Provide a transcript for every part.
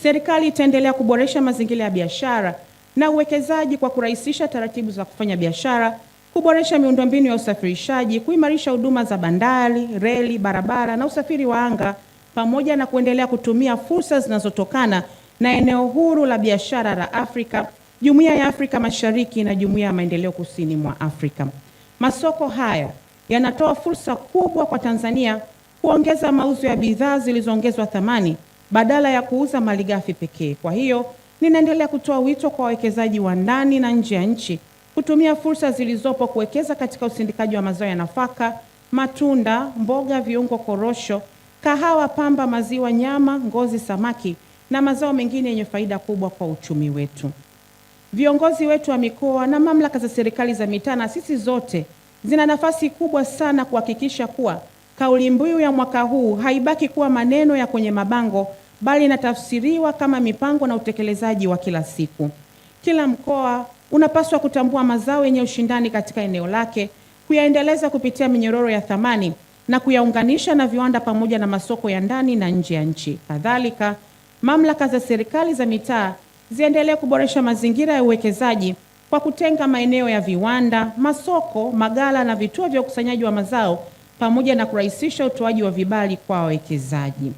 serikali itaendelea kuboresha mazingira ya biashara na uwekezaji kwa kurahisisha taratibu za kufanya biashara, kuboresha miundombinu ya usafirishaji, kuimarisha huduma za bandari, reli, barabara na usafiri wa anga, pamoja na kuendelea kutumia fursa zinazotokana na eneo huru la biashara la Afrika, Jumuiya ya Afrika Mashariki na Jumuiya ya Maendeleo Kusini mwa Afrika. Masoko haya yanatoa fursa kubwa kwa Tanzania kuongeza mauzo ya bidhaa zilizoongezwa thamani badala ya kuuza malighafi pekee. Kwa hiyo, ninaendelea kutoa wito kwa wawekezaji wa ndani na nje ya nchi kutumia fursa zilizopo kuwekeza katika usindikaji wa mazao ya nafaka, matunda, mboga, viungo, korosho, kahawa, pamba, maziwa, nyama, ngozi, samaki na mazao mengine yenye faida kubwa kwa uchumi wetu. Viongozi wetu wa mikoa na mamlaka za serikali za mitaa na sisi zote zina nafasi kubwa sana kuhakikisha kuwa kauli mbiu ya mwaka huu haibaki kuwa maneno ya kwenye mabango, bali inatafsiriwa kama mipango na utekelezaji wa kila siku. Kila mkoa unapaswa kutambua mazao yenye ushindani katika eneo lake, kuyaendeleza kupitia minyororo ya thamani na kuyaunganisha na viwanda pamoja na masoko ya ndani na nje ya nchi. Kadhalika, mamlaka za serikali za mitaa ziendelee kuboresha mazingira ya uwekezaji kwa kutenga maeneo ya viwanda, masoko, maghala na vituo vya ukusanyaji wa mazao pamoja na kurahisisha utoaji wa vibali kwa wawekezaji.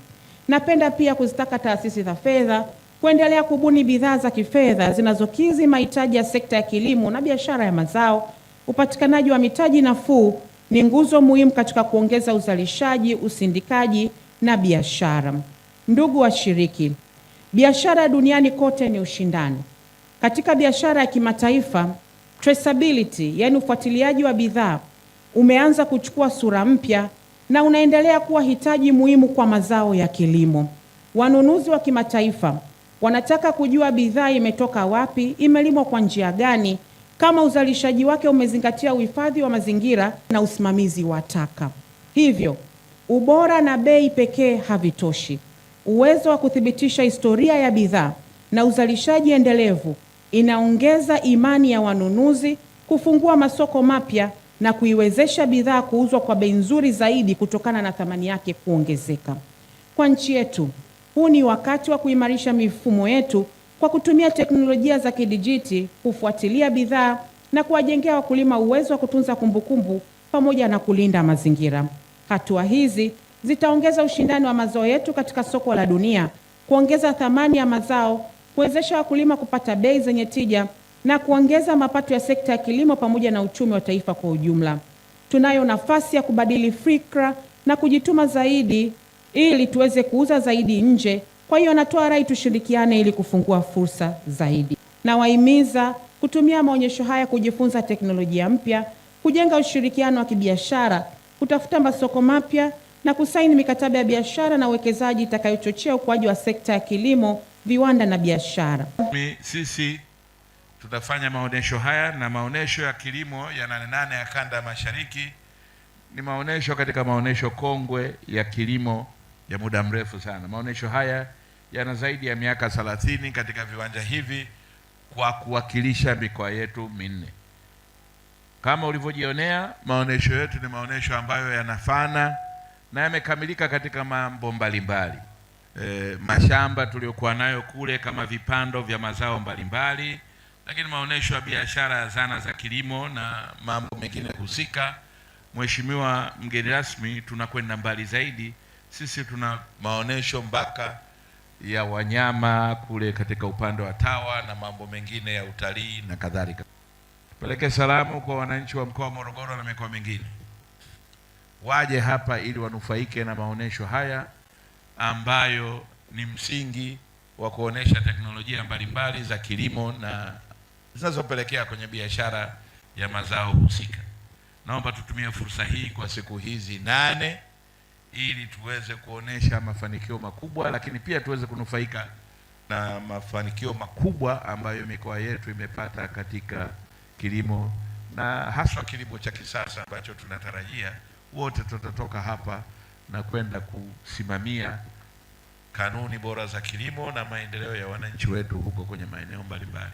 Napenda pia kuzitaka taasisi za fedha kuendelea kubuni bidhaa za kifedha zinazokidhi mahitaji ya sekta ya kilimo na biashara ya mazao. Upatikanaji wa mitaji nafuu ni nguzo muhimu katika kuongeza uzalishaji, usindikaji na biashara. Ndugu washiriki, biashara duniani kote ni ushindani. Katika biashara ya kimataifa, traceability, yaani ufuatiliaji wa bidhaa, umeanza kuchukua sura mpya na unaendelea kuwa hitaji muhimu kwa mazao ya kilimo. Wanunuzi wa kimataifa wanataka kujua bidhaa imetoka wapi, imelimwa kwa njia gani, kama uzalishaji wake umezingatia uhifadhi wa mazingira na usimamizi wa taka. Hivyo, ubora na bei pekee havitoshi. Uwezo wa kuthibitisha historia ya bidhaa na uzalishaji endelevu inaongeza imani ya wanunuzi, kufungua masoko mapya na kuiwezesha bidhaa kuuzwa kwa bei nzuri zaidi kutokana na thamani yake kuongezeka. Kwa nchi yetu, huu ni wakati wa kuimarisha mifumo yetu kwa kutumia teknolojia za kidijiti, kufuatilia bidhaa na kuwajengea wakulima uwezo wa kutunza kumbukumbu pamoja na kulinda mazingira. Hatua hizi zitaongeza ushindani wa mazao yetu katika soko la dunia, kuongeza thamani ya mazao, kuwezesha wakulima kupata bei zenye tija na kuongeza mapato ya sekta ya kilimo pamoja na uchumi wa taifa kwa ujumla. Tunayo nafasi ya kubadili fikra na kujituma zaidi ili tuweze kuuza zaidi nje. Kwa hiyo natoa rai tushirikiane ili kufungua fursa zaidi. Nawahimiza kutumia maonyesho haya kujifunza teknolojia mpya, kujenga ushirikiano wa kibiashara, kutafuta masoko mapya na kusaini mikataba ya biashara na uwekezaji itakayochochea ukuaji wa sekta ya kilimo, viwanda na biashara. Sisi tutafanya maonesho haya, na maonesho ya kilimo ya 8 ya kanda ya Mashariki ni maonesho katika maonesho kongwe ya kilimo ya muda mrefu sana. Maonesho haya yana zaidi ya miaka 30 katika viwanja hivi kwa kuwakilisha mikoa yetu minne. Kama ulivyojionea, maonesho yetu ni maonesho ambayo yanafana na yamekamilika katika mambo mbalimbali. Mashamba tuliokuwa nayo kule kama vipando vya mazao mbalimbali, lakini maonesho ya biashara ya zana za kilimo na mambo mengine husika. Mheshimiwa mgeni rasmi, tunakwenda mbali zaidi. Sisi tuna maonesho mpaka ya wanyama kule katika upande wa TAWA na mambo mengine ya utalii na kadhalika. Tupeleke salamu kwa wananchi wa mkoa wa Morogoro na mikoa mingine, waje hapa ili wanufaike na maonesho haya ambayo ni msingi wa kuonesha teknolojia mbalimbali za kilimo na zinazopelekea kwenye biashara ya mazao husika. Naomba tutumie fursa hii kwa siku hizi 8 ili tuweze kuonesha mafanikio makubwa, lakini pia tuweze kunufaika na mafanikio makubwa ambayo mikoa yetu imepata katika kilimo, na haswa kilimo cha kisasa ambacho tunatarajia wote tutatoka hapa na kwenda kusimamia kanuni bora za kilimo na maendeleo ya wananchi wetu huko kwenye maeneo mbalimbali.